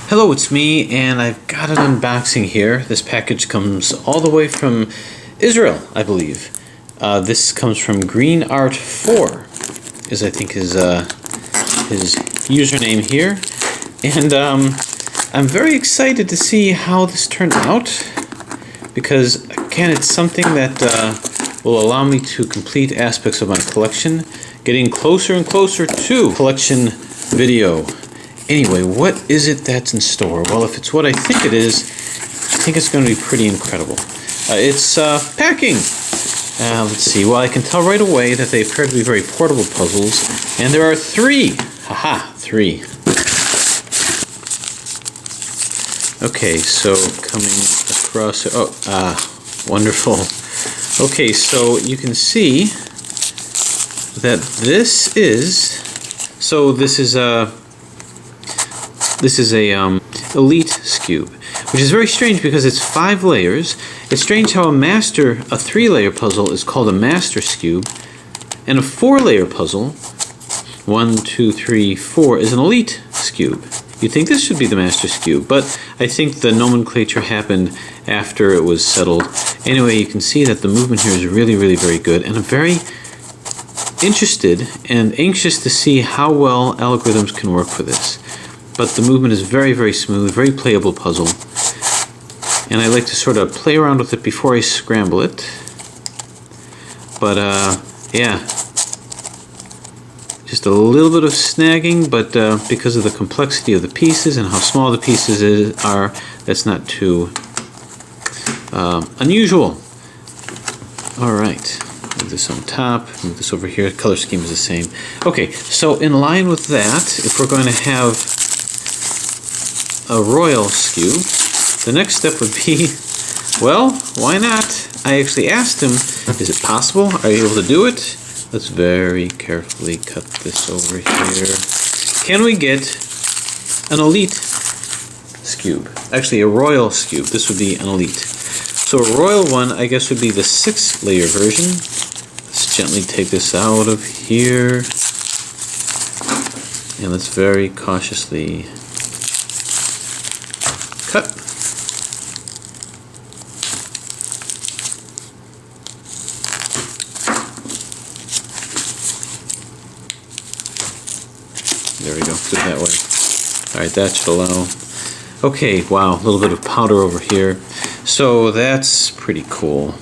Hello, it's me, and I've got an unboxing here. This package comes all the way from Israel, I believe. This comes from Green Art 4, is I think his username here. And I'm very excited to see how this turned out, because again, it's something that will allow me to complete aspects of my collection, getting closer and closer to collection video. Anyway, what is it that's in store? Well, if it's what I think it is, I think it's going to be pretty incredible. It's packing. Let's see. Well, I can tell right away that they appear to be very portable puzzles, and there are three. Haha, three. Okay, so coming across. Wonderful. Okay, so you can see that this is. So this is a. This is a Elite Skewb, which is very strange because it's 5 layers. It's strange how a 3-layer puzzle is called a Master Skewb, and a 4-layer puzzle, 1, 2, 3, 4, is an Elite Skewb. You'd think this should be the Master Skewb, but I think the nomenclature happened after it was settled. Anyway, you can see that the movement here is really, really very good, and I'm very interested and anxious to see how well algorithms can work for this. But the movement is very, very smooth, very playable puzzle. And I like to sort of play around with it before I scramble it. But, yeah. Just a little bit of snagging, but because of the complexity of the pieces and how small the pieces are, that's not too unusual. Alright. Move this on top, move this over here. Color scheme is the same. Okay, so in line with that, if we're going to have a royal Skewb, the next step would be, well, why not? I actually asked him, is it possible? Are you able to do it? Let's very carefully cut this over here. Can we get an Elite Skewb? Actually, a royal Skewb. This would be an Elite. So a royal one, I guess, would be the 6-layer version. Let's gently take this out of here. And let's very cautiously cut. There we go, do it that way. Alright, that should allow. Okay, wow, a little bit of powder over here. So that's pretty cool.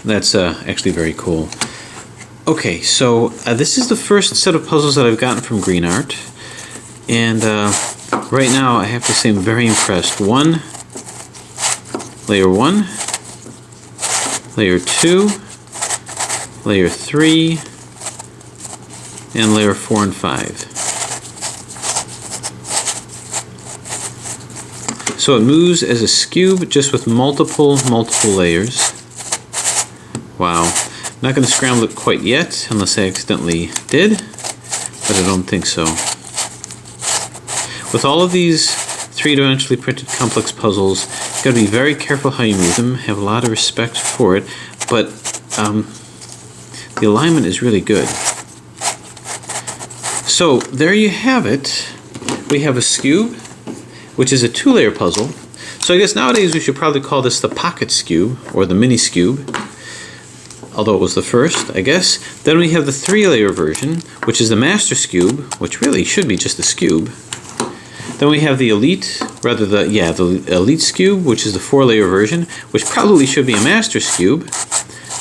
That's actually very cool. Okay, so this is the first set of puzzles that I've gotten from Green Art. And right now, I have to say I'm very impressed. Layer 1, layer 2, layer 3, and layer 4 and 5. So it moves as a Skewb, just with multiple layers. Wow. I'm not going to scramble it quite yet, unless I accidentally did, but I don't think so. With all of these 3-dimensionally printed complex puzzles, you've got to be very careful how you move them, have a lot of respect for it, but the alignment is really good. So there you have it. We have a Skewb, which is a 2-layer puzzle. So I guess nowadays we should probably call this the Pocket Skewb, or the Mini Skewb, although it was the first, I guess. Then we have the 3-layer version, which is the Master Skewb, which really should be just a Skewb. Then we have the Elite, the Elite Skewb, which is the 4-layer version, which probably should be a Master Skewb.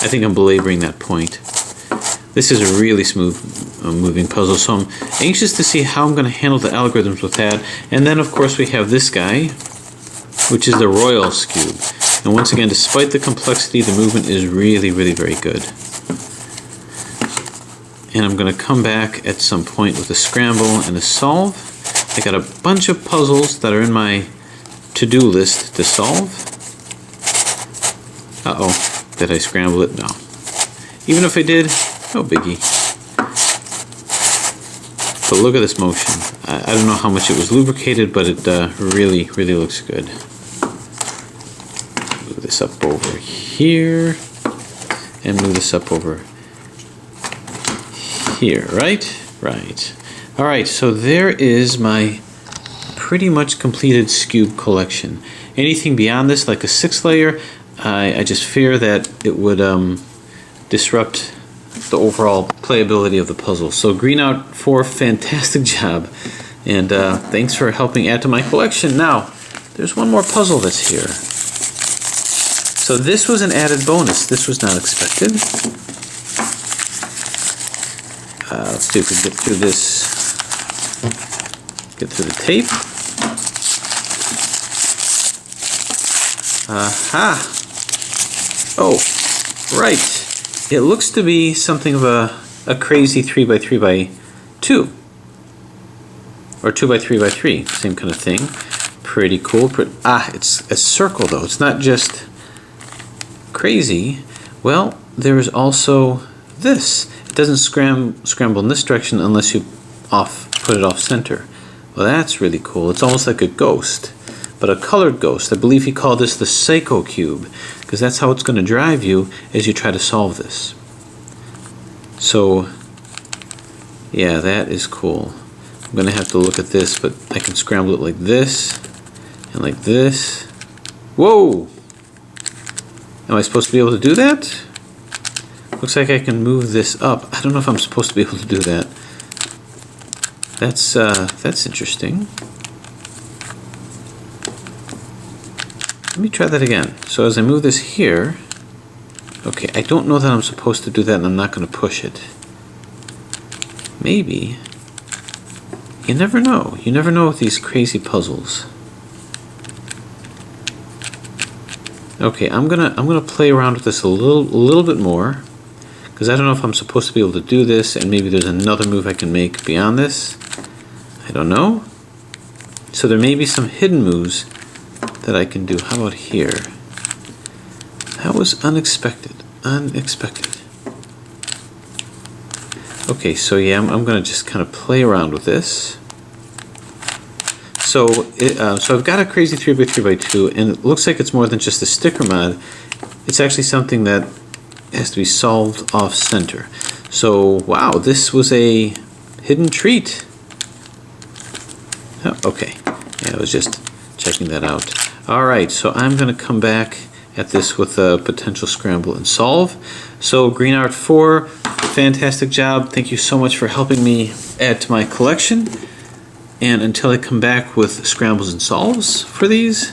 I think I'm belaboring that point. This is a really smooth moving puzzle, so I'm anxious to see how I'm going to handle the algorithms with that. And then, of course, we have this guy, which is the Royal Skewb. And once again, despite the complexity, the movement is really, really very good. And I'm going to come back at some point with a scramble and a solve. I got a bunch of puzzles that are in my to-do list to solve. Uh-oh, did I scramble it? No. Even if I did, no biggie. But look at this motion. I don't know how much it was lubricated, but it really, really looks good. Move this up over here, and move this up over here, right? Right. Alright, so there is my pretty much completed Skewb collection. Anything beyond this, like a 6th layer, I just fear that it would disrupt the overall playability of the puzzle. So Green Out 4, fantastic job, and thanks for helping add to my collection. Now, there's one more puzzle that's here. So this was an added bonus. This was not expected. Let's see if we can get through this. Get through the tape. Aha! Oh, right. It looks to be something of a crazy 3x3x2. Or 2x3x3, same kind of thing. Pretty cool. It's a circle though. It's not just crazy. Well, there is also this. It doesn't scramble in this direction unless you put it off center. Well, that's really cool. It's almost like a ghost, but a colored ghost. I believe he called this the supercube, because that's how it's going to drive you as you try to solve this. So, yeah, that is cool. I'm going to have to look at this, but I can scramble it like this and like this. Whoa! Am I supposed to be able to do that? Looks like I can move this up. I don't know if I'm supposed to be able to do that. That's interesting. Let me try that again. So as I move this here, okay, I don't know that I'm supposed to do that, and I'm not going to push it. Maybe. You never know. You never know with these crazy puzzles. Okay, I'm gonna play around with this a little bit more, because I don't know if I'm supposed to be able to do this, and maybe there's another move I can make beyond this. I don't know. So there may be some hidden moves that I can do. How about here? That was unexpected. Unexpected. Okay, so yeah, I'm gonna just kind of play around with this. So, so I've got a crazy 3x3x2, and it looks like it's more than just a sticker mod. It's actually something that has to be solved off center. So, wow, this was a hidden treat. Oh, okay, yeah, I was just checking that out. All right, so I'm going to come back at this with a potential scramble and solve. So, Green Art 4, fantastic job. Thank you so much for helping me add to my collection. And until I come back with scrambles and solves for these,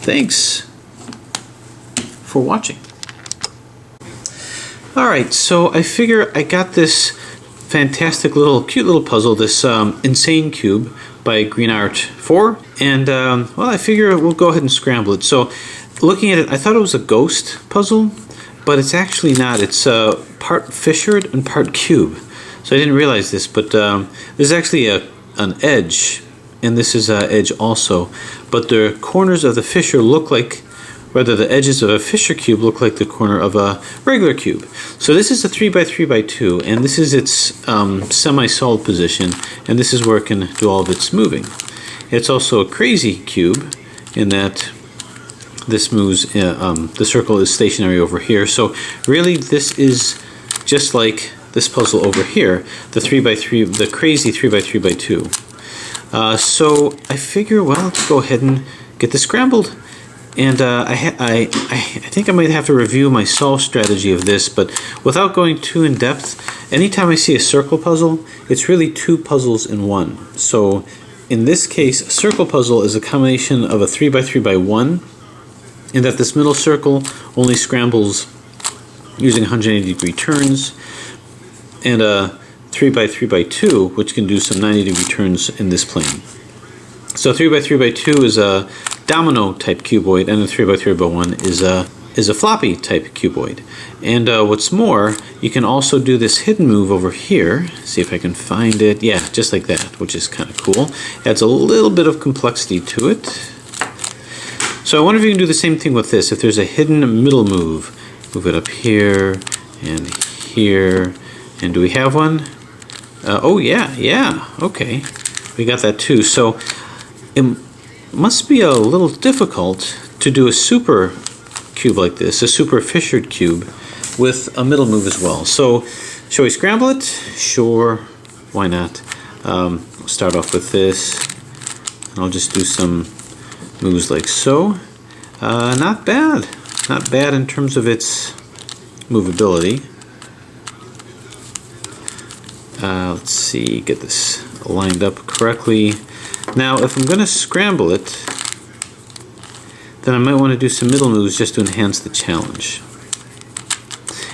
thanks for watching. Alright, so I figure I got this fantastic cute little puzzle, this Insane Cube by Green Art 4, and well, I figure we'll go ahead and scramble it. So looking at it, I thought it was a ghost puzzle, but it's actually not. It's part fissured and part cube. So I didn't realize this, but there's actually an edge, and this is an edge also. But the corners of the fissure look like, rather the edges of a fissure cube look like the corner of a regular cube. So this is a 3x3x2, and this is its semi-solid position, and this is where it can do all of its moving. It's also a crazy cube in that this moves, the circle is stationary over here. So really this is just like this puzzle over here, the crazy 3x3x2. So I figure, well, let's go ahead and get this scrambled. And I think I might have to review my solve strategy of this, but without going too in depth, anytime I see a circle puzzle, it's really two puzzles in one. So in this case, a circle puzzle is a combination of a 3x3x1, in that this middle circle only scrambles using 180-degree turns, and a 3x3x2, which can do some 90-degree turns in this plane. So 3x3x2 is a domino type cuboid, and a 3x3x1 is a floppy type cuboid. And what's more, you can also do this hidden move over here. See if I can find it. Yeah, just like that, which is kind of cool. Adds a little bit of complexity to it. So I wonder if you can do the same thing with this. If there's a hidden middle move, move it up here and here. And do we have one? Oh yeah, okay. We got that too. So it must be a little difficult to do a super cube like this, a super fissured cube, with a middle move as well. So shall we scramble it? Sure, why not? We'll start off with this. And I'll just do some moves like so. Not bad. Not bad in terms of its movability. Let's see, get this lined up correctly. Now, if I'm going to scramble it, then I might want to do some middle moves just to enhance the challenge.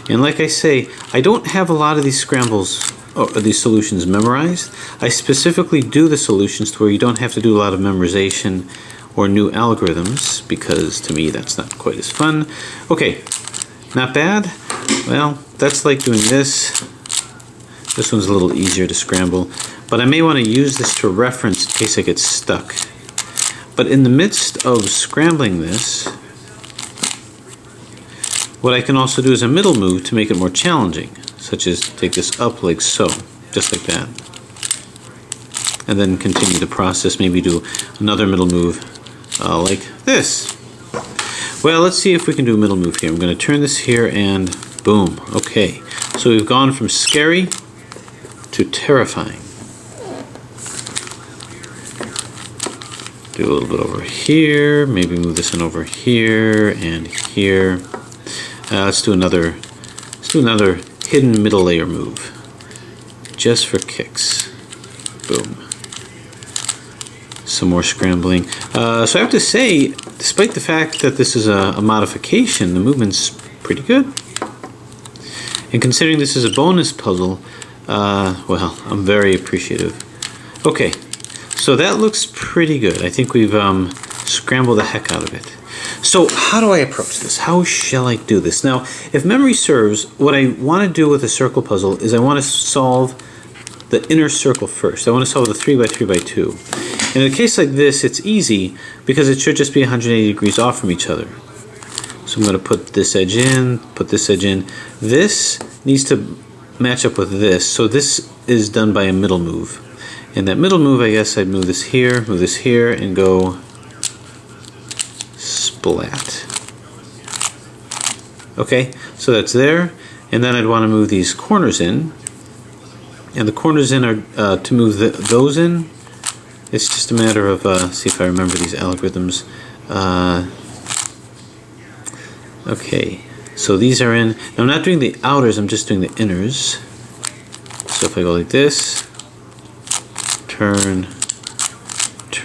And like I say, I don't have a lot of these scrambles or these solutions memorized. I specifically do the solutions to where you don't have to do a lot of memorization or new algorithms, because to me that's not quite as fun. Okay, not bad. Well, that's like doing this. This one's a little easier to scramble, but I may want to use this to reference in case I get stuck. But in the midst of scrambling this, what I can also do is a middle move to make it more challenging, such as take this up like so, just like that. And then continue the process, maybe do another middle move like this. Well, let's see if we can do a middle move here. I'm going to turn this here and boom. Okay, so we've gone from scary to terrifying. Do a little bit over here, maybe move this in over here and here. Let's do another hidden middle layer move, just for kicks. Boom. Some more scrambling. So I have to say, despite the fact that this is a modification, the movement's pretty good. And considering this is a bonus puzzle, well, I'm very appreciative. Okay, so that looks pretty good. I think we've scrambled the heck out of it. So how do I approach this? How shall I do this? Now, if memory serves, what I want to do with a circle puzzle is I want to solve the inner circle first. I want to solve the 3x3x2. In a case like this, it's easy because it should just be 180 degrees off from each other. So I'm going to put this edge in, put this edge in. This needs to match up with this, so this is done by a middle move. And that middle move, I guess I'd move this here, and go splat. Okay, so that's there. And then I'd want to move these corners in. And the corners in are to move those in. It's just a matter of, see if I remember these algorithms. Okay, so these are in. Now I'm not doing the outers, I'm just doing the inners. So if I go like this, turn,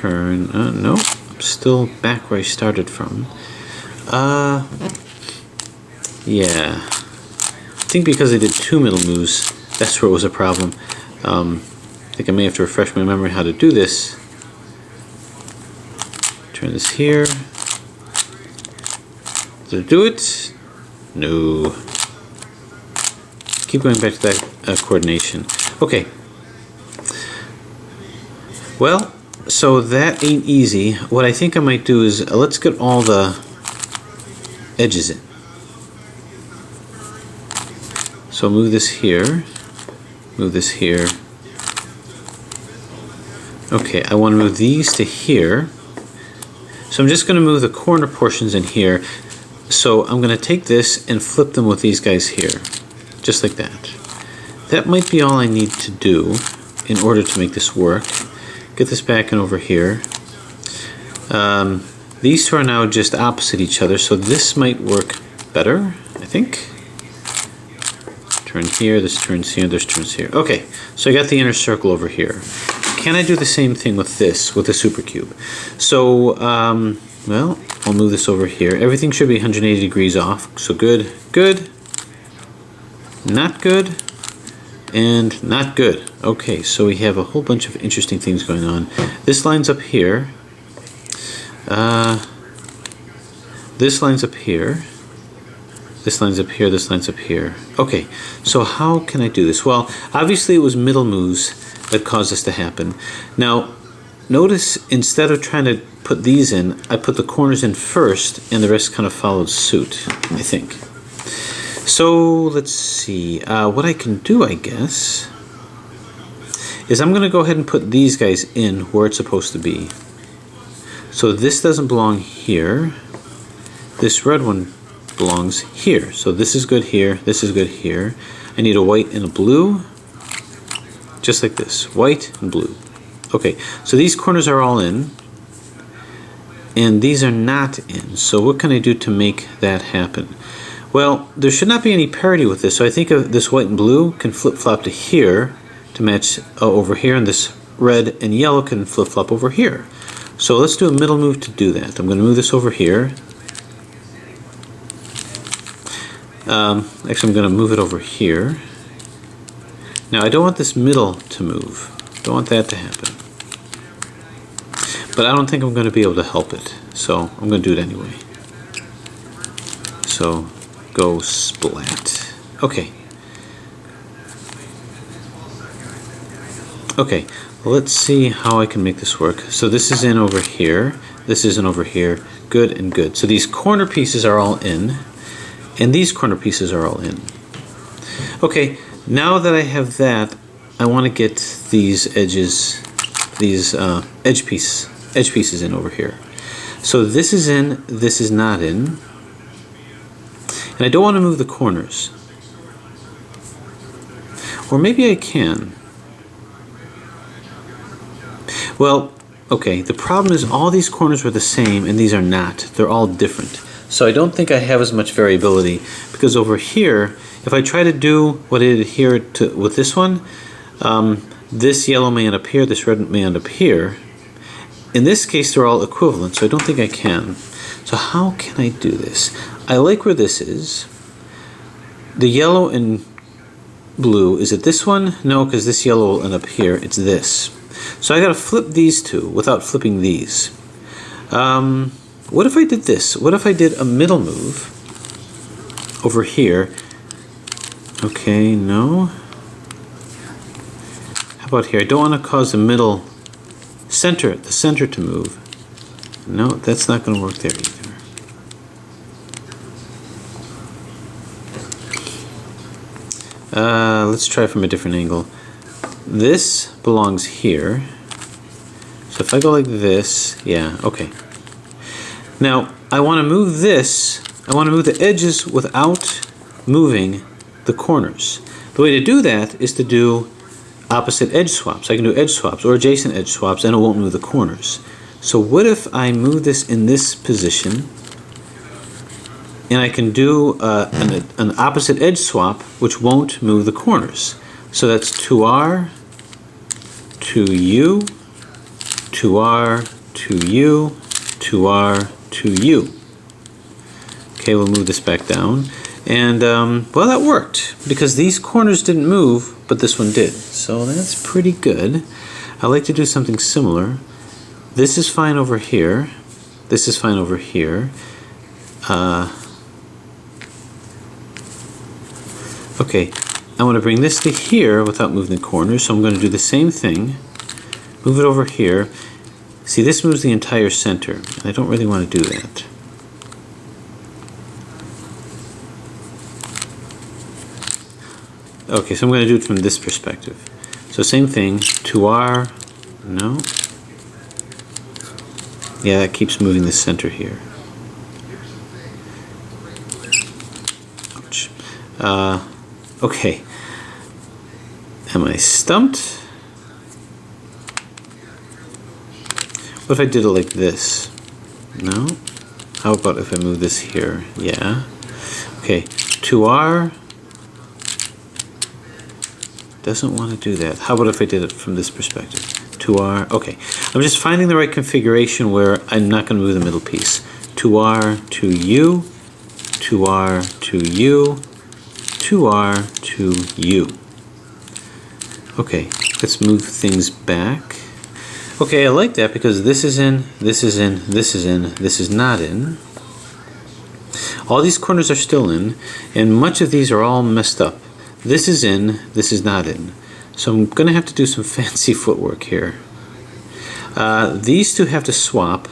no, I'm still back where I started from. Yeah, I think because I did two middle moves, that's where it was a problem. I think I may have to refresh my memory how to do this. Turn this here. Did I do it? No. Keep going back to that coordination. Okay. Well, so that ain't easy. What I think I might do is let's get all the edges in. So move this here. Move this here. Okay, I want to move these to here. So I'm just going to move the corner portions in here. So I'm going to take this and flip them with these guys here. Just like that. That might be all I need to do in order to make this work. Get this back and over here. These two are now just opposite each other, so this might work better, I think. Turn here, this turns here, this turns here. Okay, so I got the inner circle over here. Can I do the same thing with this, with the supercube? So, well, I'll move this over here. Everything should be 180 degrees off, so good, good, not good, and not good. Okay, so we have a whole bunch of interesting things going on. This lines up here. This lines up here. This lines up here, this lines up here. Okay, so how can I do this? Well, obviously it was middle moves that caused this to happen. Now, notice instead of trying to put these in, I put the corners in first and the rest kind of followed suit, I think. So, let's see. What I can do, I guess, is I'm going to go ahead and put these guys in where it's supposed to be. So this doesn't belong here. This red one belongs here. So this is good here, this is good here. I need a white and a blue, just like this, white and blue. Okay, so these corners are all in. and these are not in. So what can I do to make that happen? Well, there should not be any parity with this, so I think this white and blue can flip-flop to here to match over here, and this red and yellow can flip-flop over here. So let's do a middle move to do that. I'm going to move this over here. Actually, I'm going to move it over here. Now, I don't want this middle to move. Don't want that to happen. But I don't think I'm going to be able to help it, so I'm going to do it anyway. So, go splat. Okay. Okay, well, let's see how I can make this work. So this is in over here. This is in over here. Good and good. So these corner pieces are all in, and these corner pieces are all in. Okay, now that I have that, I want to get these edges, these edge pieces in over here. So this is in, this is not in, and I don't want to move the corners. Or maybe I can. Well, okay, the problem is all these corners were the same and these are not. They're all different. So I don't think I have as much variability, because over here, if I try to do what I did here with this one, this yellow may end up here, this red may end up here. In this case, they're all equivalent, so I don't think I can. So how can I do this? I like where this is. The yellow and blue, is it this one? No, because this yellow will end up here. It's this. So I got to flip these two without flipping these. What if I did this? What if I did a middle move over here? Okay, no. How about here? I don't want to cause the middle center, the center to move. No, that's not going to work there either. Let's try from a different angle. This belongs here. So if I go like this, yeah, okay. Now, I want to move this, I want to move the edges without moving the corners. The way to do that is to do opposite edge swaps. I can do edge swaps or adjacent edge swaps, and it won't move the corners. So what if I move this in this position, and I can do an opposite edge swap which won't move the corners. So that's 2R, 2U, 2R, 2U, 2R, 2U. Okay, we'll move this back down. And, well, that worked, because these corners didn't move, but this one did. So that's pretty good. I like to do something similar. This is fine over here. This is fine over here. Okay, I want to bring this to here without moving the corners, so I'm going to do the same thing. Move it over here. See, this moves the entire center, and I don't really want to do that. Okay, so I'm going to do it from this perspective. So same thing, 2R, no. Yeah, that keeps moving the center here. Ouch. Okay. Am I stumped? What if I did it like this? No? How about if I move this here? Yeah. Okay, 2R. Doesn't want to do that. How about if I did it from this perspective? 2R. Okay. I'm just finding the right configuration where I'm not going to move the middle piece. 2R, 2U, 2R, 2U, 2R, 2U. Okay, let's move things back. Okay, I like that because this is in, this is in, this is in, this is not in. All these corners are still in, and much of these are all messed up. This is in, this is not in. So I'm going to have to do some fancy footwork here. These two have to swap,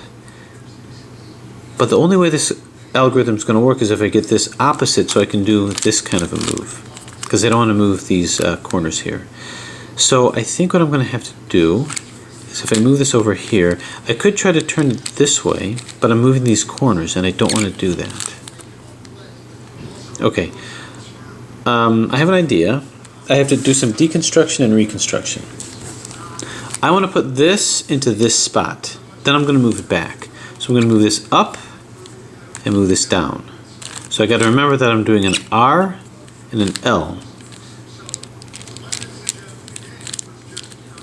but the only way this algorithm is going to work is if I get this opposite, so I can do this kind of a move, because I don't want to move these corners here. So I think what I'm going to have to do is if I move this over here, I could try to turn it this way, but I'm moving these corners and I don't want to do that. Okay, I have an idea. I have to do some deconstruction and reconstruction. I want to put this into this spot. Then I'm going to move it back. So I'm going to move this up and move this down. So I got to remember that I'm doing an R and an L.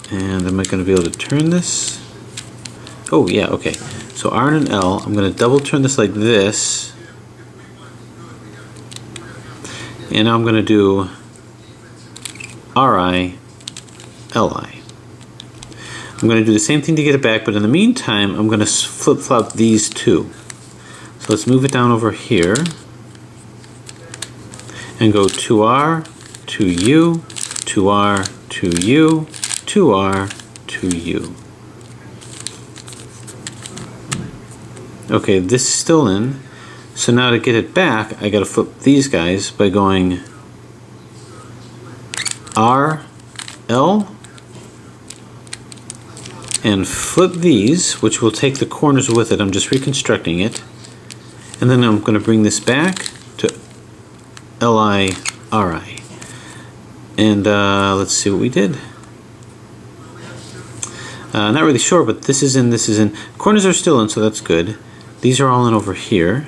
And am I going to be able to turn this? Oh yeah, okay. So R and an L, I'm going to double turn this like this. And now I'm going to do RI, LI. I'm going to do the same thing to get it back, but in the meantime, I'm going to flip-flop these two. So let's move it down over here and go 2R, 2U, 2R, 2U, 2R, 2U. Okay, this is still in. So now to get it back, I got to flip these guys by going R, L, and flip these, which will take the corners with it. I'm just reconstructing it. And then I'm going to bring this back to LI, RI. And let's see what we did. Not really sure, but this is in, this is in. Corners are still in, so that's good. These are all in over here.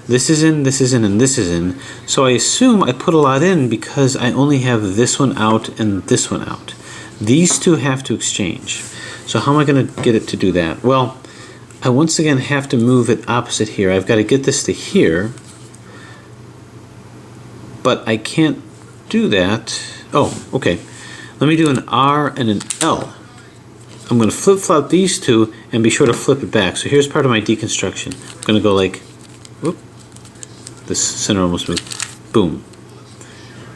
This is in, this is in, and this is in. So I assume I put a lot in because I only have this one out and this one out. These two have to exchange. So how am I going to get it to do that? Well, I once again have to move it opposite here. I've got to get this to here, but I can't do that. Oh, okay. Let me do an R and an L. I'm going to flip-flop these two and be sure to flip it back. So here's part of my deconstruction. I'm going to go like, whoop, this center almost moved, boom.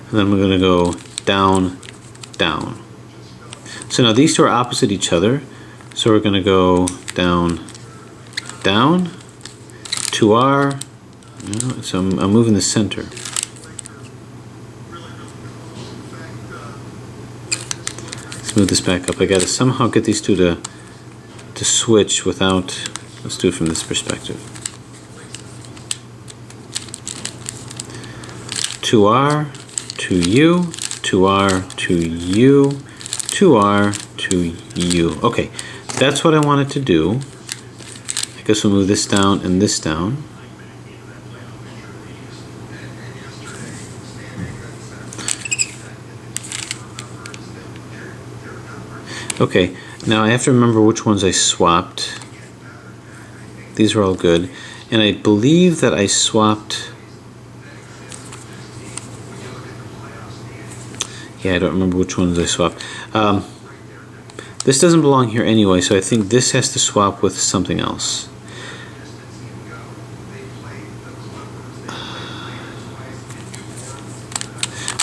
And then we're going to go down, down. So now these two are opposite each other. So we're going to go down, down, 2R. So I'm moving the center. Let's move this back up. I got to somehow get these two to switch without. Let's do it from this perspective. 2R, 2U, 2R, 2U, 2R, 2U. Okay, that's what I wanted to do. I guess we'll move this down and this down. Okay, now I have to remember which ones I swapped. These are all good. And I believe that I swapped. Yeah, I don't remember which ones I swapped. This doesn't belong here anyway, so I think this has to swap with something else.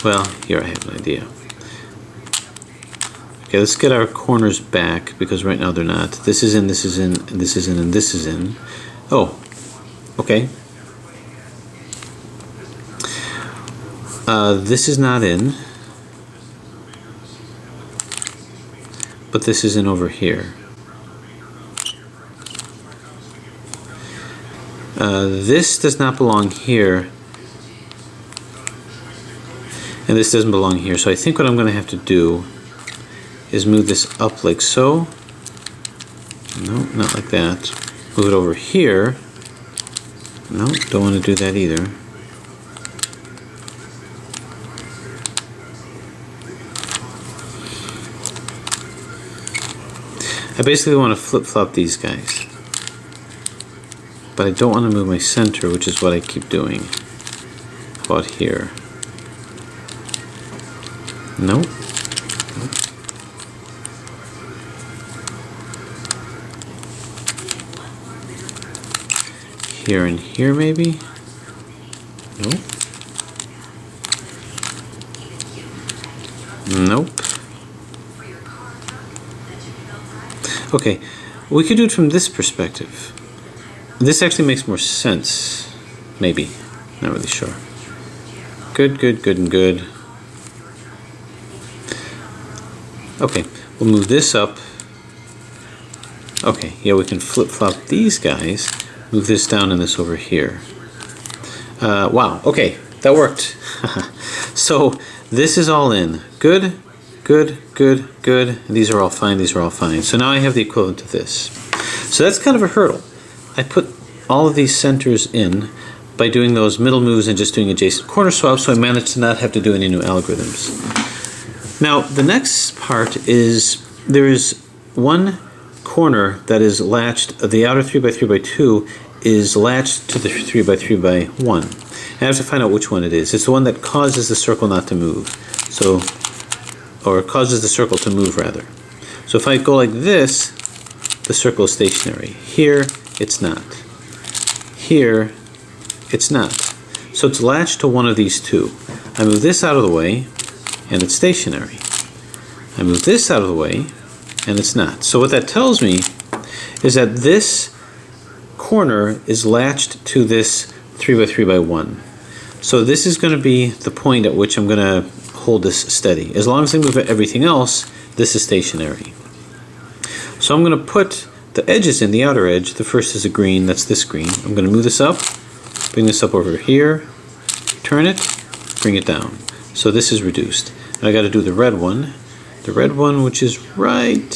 Well, here I have an idea. Okay, let's get our corners back because right now they're not. This is in, this is in, and this is in, and this is in. Oh, okay. This is not in. But this is in over here. This does not belong here. And this doesn't belong here. So I think what I'm going to have to do is move this up like so. No, not like that. Move it over here. No, don't want to do that either. I basically want to flip-flop these guys. But I don't want to move my center, which is what I keep doing. About here. Nope. Here and here maybe? Nope. Nope. Okay, we could do it from this perspective. This actually makes more sense. Maybe. Not really sure. Good, good, good, and good. Okay, we'll move this up. Okay, yeah, we can flip-flop these guys. Move this down and this over here. Wow, okay, that worked. So this is all in. Good, good, good, good. These are all fine, these are all fine. So now I have the equivalent to this. So that's kind of a hurdle. I put all of these centers in by doing those middle moves and just doing adjacent corner swaps, so I managed to not have to do any new algorithms. Now, the next part is there is one corner that is latched, the outer 3x3x2 is latched to the 3x3x1. And I have to find out which one it is. It's the one that causes the circle not to move. So, or causes the circle to move rather. So if I go like this, the circle is stationary. Here, it's not. Here, it's not. So it's latched to one of these two. I move this out of the way, and it's stationary. I move this out of the way, and it's not. So what that tells me is that this corner is latched to this 3x3x1. So this is going to be the point at which I'm going to hold this steady. As long as I move everything else, this is stationary. So I'm going to put the edges in, the outer edge. The first is a green, that's this green. I'm going to move this up, bring this up over here, turn it, bring it down. So this is reduced. And I got to do the red one. The red one, which is right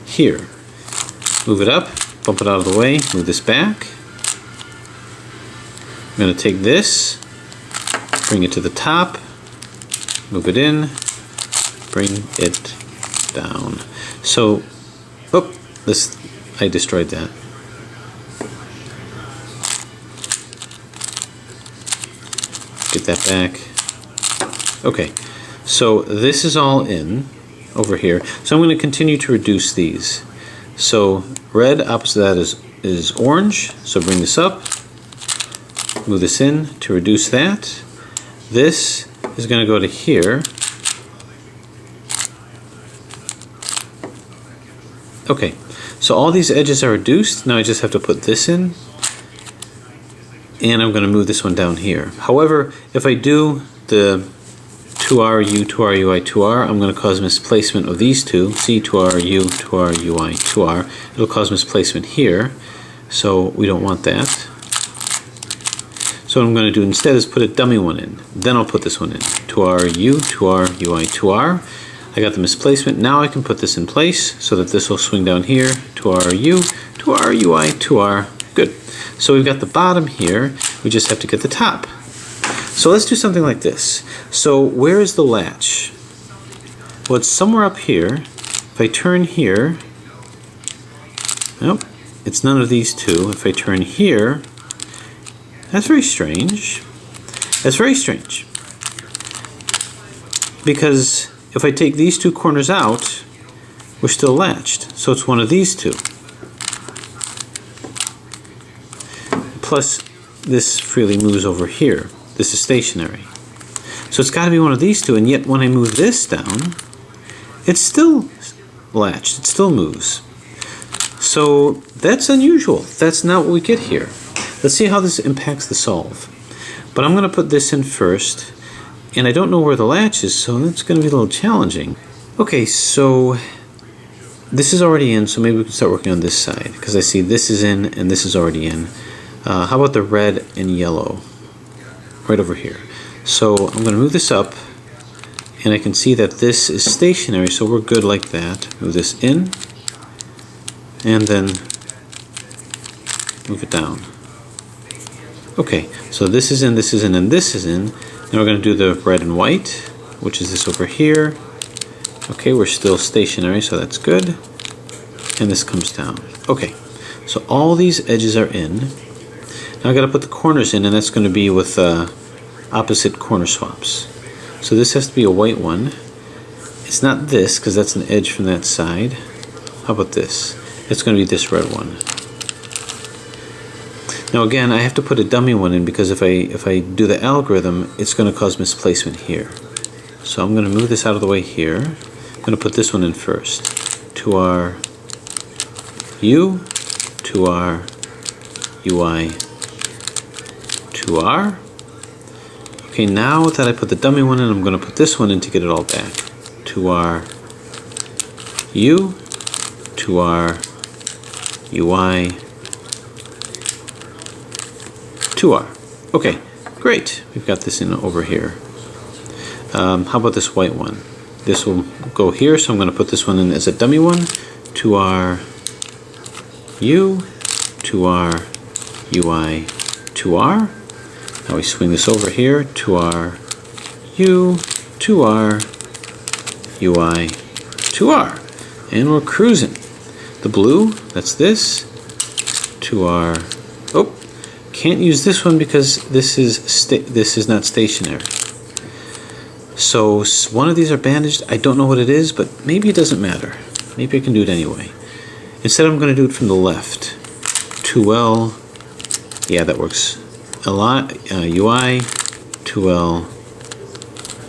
here. Move it up, bump it out of the way, move this back. I'm going to take this, bring it to the top, move it in, bring it down. So, oh, this, I destroyed that. Get that back. Okay, so this is all in over here. So I'm going to continue to reduce these. So red, opposite of that is orange. So bring this up, move this in to reduce that. This is going to go to here. Okay, so all these edges are reduced. Now I just have to put this in, and I'm going to move this one down here. However, if I do the 2R, U, 2R, UI, 2R, I'm going to cause misplacement of these two, C, 2R, U, 2R, UI, 2R. It'll cause misplacement here, so we don't want that. So what I'm going to do instead is put a dummy one in. Then I'll put this one in. 2R, U, 2R, UI, 2R. I got the misplacement. Now I can put this in place so that this will swing down here. 2R, U, 2R, UI, 2R. Good. So we've got the bottom here. We just have to get the top. So let's do something like this. So where is the latch? Well, it's somewhere up here. If I turn here, nope, it's none of these two. If I turn here, that's very strange. That's very strange. Because if I take these two corners out, we're still latched. So it's one of these two. Plus, this freely moves over here. This is stationary. So it's got to be one of these two, and yet when I move this down, it's still latched. It still moves. So that's unusual. That's not what we get here. Let's see how this impacts the solve. But I'm going to put this in first, and I don't know where the latch is, so that's going to be a little challenging. Okay, so this is already in, so maybe we can start working on this side, because I see this is in and this is already in. How about the red and yellow? Right over here. So I'm going to move this up, and I can see that this is stationary, so we're good like that. Move this in, and then move it down. Okay, so this is in, and this is in. Now we're going to do the red and white, which is this over here. Okay, we're still stationary, so that's good. And this comes down. Okay, so all these edges are in. Now I've got to put the corners in, and that's going to be with opposite corner swaps. So this has to be a white one. It's not this, because that's an edge from that side. How about this? It's going to be this red one. Now again, I have to put a dummy one in, because if I do the algorithm, it's going to cause misplacement here. So I'm going to move this out of the way here. I'm going to put this one in first. 2R, U, 2R, UI, 2R. Okay, now that I put the dummy one in, I'm going to put this one in to get it all back. 2R, U, 2R, UI, 2R. Okay, great. We've got this in over here. How about this white one? This will go here, so I'm going to put this one in as a dummy one. 2R, U, 2R, UI, 2R. Now we swing this over here, 2R, U, 2R, UI, 2R. And we're cruising. The blue, that's this, 2R. Oh, can't use this one because this is not stationary. So one of these are bandaged. I don't know what it is, but maybe it doesn't matter. Maybe I can do it anyway. Instead, I'm going to do it from the left. 2L, yeah, that works a lot. UI, 2L,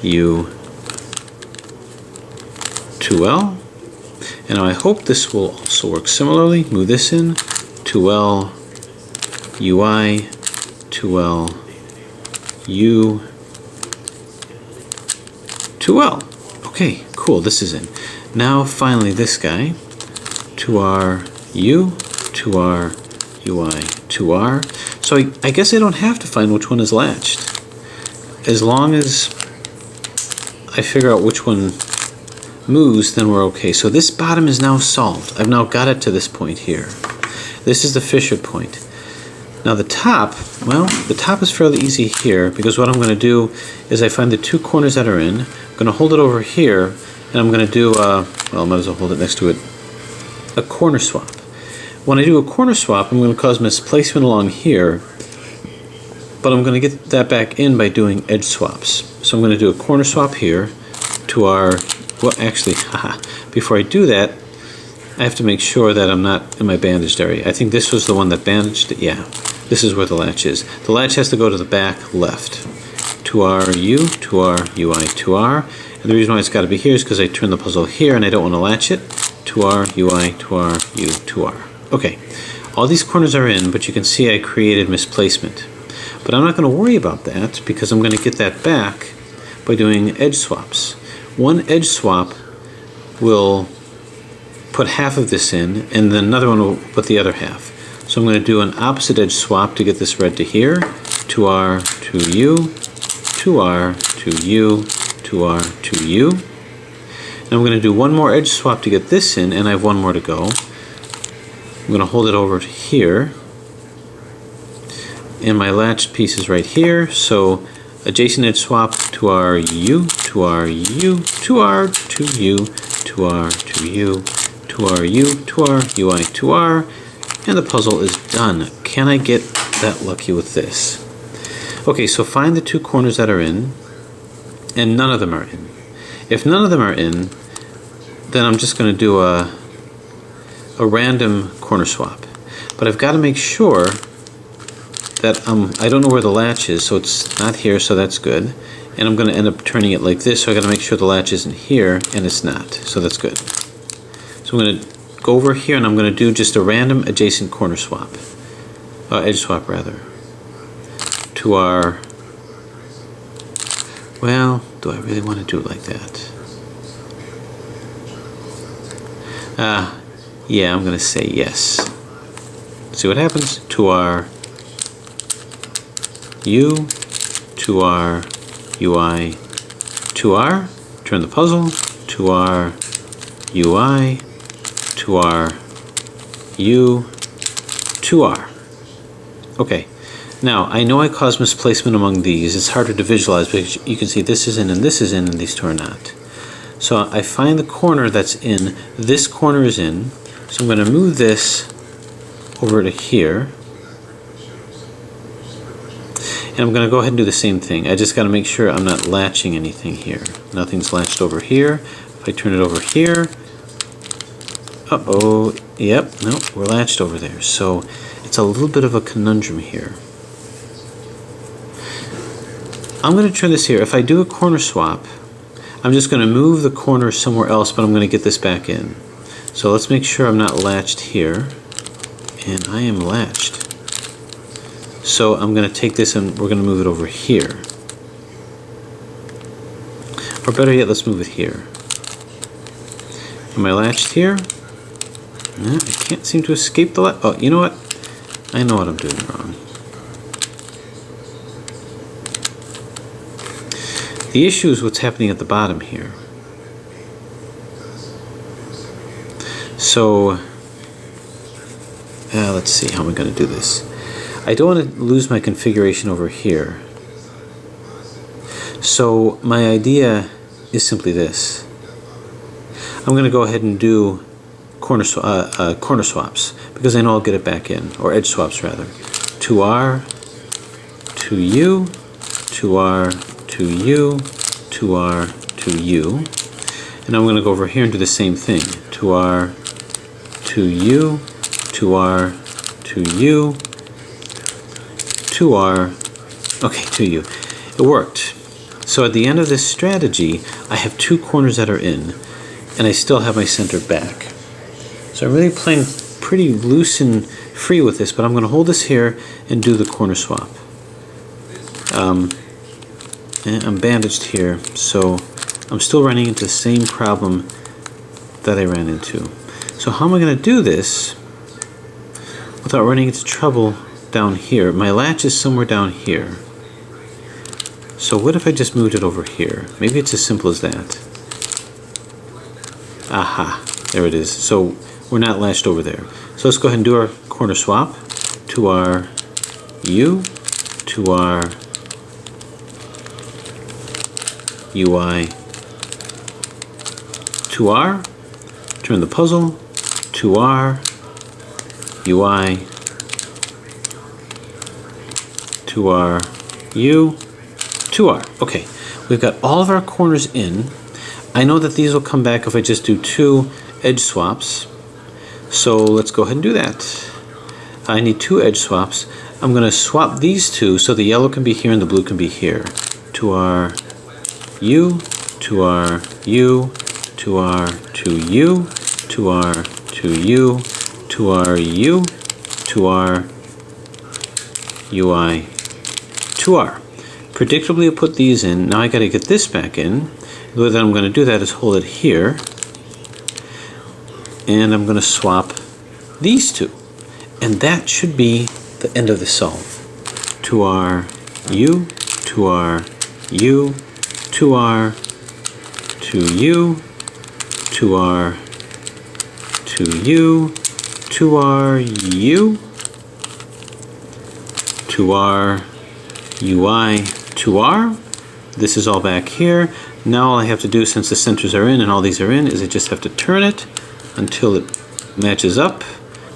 U, 2L. And now I hope this will also work similarly. Move this in, 2L, UI, 2L, U, 2L. Okay, cool, this is in. Now finally this guy, 2R, U, 2R, UI, 2R. So I guess I don't have to find which one is latched. As long as I figure out which one moves, then we're okay. So this bottom is now solved. I've now got it to this point here. This is the fissure point. Now the top, well, the top is fairly easy here because what I'm going to do is I find the two corners that are in. I'm going to hold it over here, and I'm going to do, well, I might as well hold it next to it, a corner swap. When I do a corner swap, I'm going to cause misplacement along here, but I'm going to get that back in by doing edge swaps. So I'm going to do a corner swap here to our, well, actually, before I do that, I have to make sure that I'm not in my bandaged area. I think this was the one that bandaged it. Yeah, this is where the latch is. The latch has to go to the back left. 2R, U, 2R, UI, 2R. And the reason why it's got to be here is because I turn the puzzle here and I don't want to latch it. 2R, UI, 2R, U, 2R. Okay, all these corners are in, but you can see I created misplacement. But I'm not going to worry about that because I'm going to get that back by doing edge swaps. One edge swap will put half of this in, and then another one will put the other half. So I'm going to do an opposite edge swap to get this red to here. 2R to U, 2R to U, 2R to U. And I'm going to do one more edge swap to get this in, and I have one more to go. I'm going to hold it over to here. And my latched piece is right here, so adjacent edge swap to our U, to our U, to our to U, to our to U, to our U, to our UI, to R, and the puzzle is done. Can I get that lucky with this? Okay, so find the two corners that are in, and none of them are in. If none of them are in, then I'm just going to do a random corner swap. But I've got to make sure that I don't know where the latch is, so it's not here, so that's good. And I'm going to end up turning it like this, so I got to make sure the latch isn't here, and it's not, so that's good. So I'm going to go over here, and I'm going to do just a random adjacent corner swap, edge swap rather, to our. Well, do I really want to do it like that? Yeah, I'm going to say yes. See what happens? To our U, to our UI, to R, turn the puzzle, to our UI, to our U, to R. Okay, now I know I caused misplacement among these. It's harder to visualize because you can see this is in and this is in and these two are not. So I find the corner that's in, this corner is in, so I'm going to move this over to here. And I'm going to go ahead and do the same thing. I just got to make sure I'm not latching anything here. Nothing's latched over here. If I turn it over here, uh-oh, yep, no, we're latched over there. So it's a little bit of a conundrum here. I'm going to turn this here. If I do a corner swap, I'm just going to move the corner somewhere else, but I'm going to get this back in. So let's make sure I'm not latched here. And I am latched. So I'm going to take this and we're going to move it over here. Or better yet, let's move it here. Am I latched here? No, I can't seem to escape the latch. Oh, you know what? I know what I'm doing wrong. The issue is what's happening at the bottom here. So let's see, how am I going to do this? I don't want to lose my configuration over here. So my idea is simply this. I'm going to go ahead and do corner swaps, because I know I'll get it back in, or edge swaps rather. 2R, 2U, 2R, 2U, 2R, 2U. And I'm going to go over here and do the same thing. 2R, 2U, 2R, 2U, 2R, okay, 2U. It worked. So at the end of this strategy, I have two corners that are in, and I still have my center back. So I'm really playing pretty loose and free with this, but I'm going to hold this here and do the corner swap. And I'm bandaged here, so I'm still running into the same problem that I ran into. So how am I going to do this without running into trouble down here? My latch is somewhere down here. So what if I just moved it over here? Maybe it's as simple as that. Aha, there it is. So we're not latched over there. So let's go ahead and do our corner swap. 2R U, 2R UI, 2R, turn the puzzle, 2R, UI, 2R, U, 2R. Okay, we've got all of our corners in. I know that these will come back if I just do two edge swaps. So let's go ahead and do that. I need two edge swaps. I'm going to swap these two so the yellow can be here and the blue can be here. 2R, U, 2R, U, 2R, 2U, 2R, 2U, 2R, U, 2R, UI, 2R. Predictably, I put these in. Now I got to get this back in. The way that I'm going to do that is hold it here, and I'm going to swap these two. And that should be the end of the solve. 2R, U, 2R, U, 2R, 2U, 2R, 2U, 2R, U, 2R, UI, 2R. This is all back here. Now all I have to do, since the centers are in and all these are in, is I just have to turn it until it matches up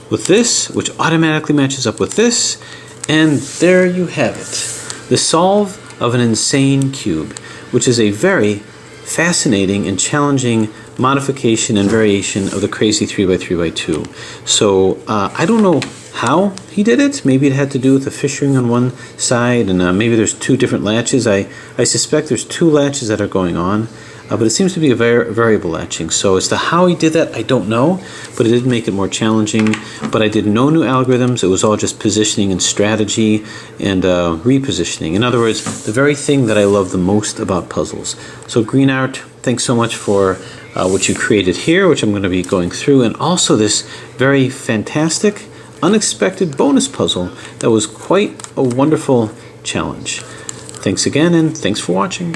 with this, which automatically matches up with this, and there you have it. The solve of an insane cube, which is a very fascinating and challenging modification and variation of the crazy 3x3x2. So I don't know how he did it. Maybe it had to do with the fissuring on one side, and maybe there's two different latches. I suspect there's two latches that are going on, but it seems to be a variable latching. So as to how he did that, I don't know, but it did make it more challenging. But I did no new algorithms. It was all just positioning and strategy and repositioning. In other words, the very thing that I love the most about puzzles. So Green Art, thanks so much for what you created here, which I'm going to be going through, and also this very fantastic, unexpected bonus puzzle that was quite a wonderful challenge. Thanks again, and thanks for watching.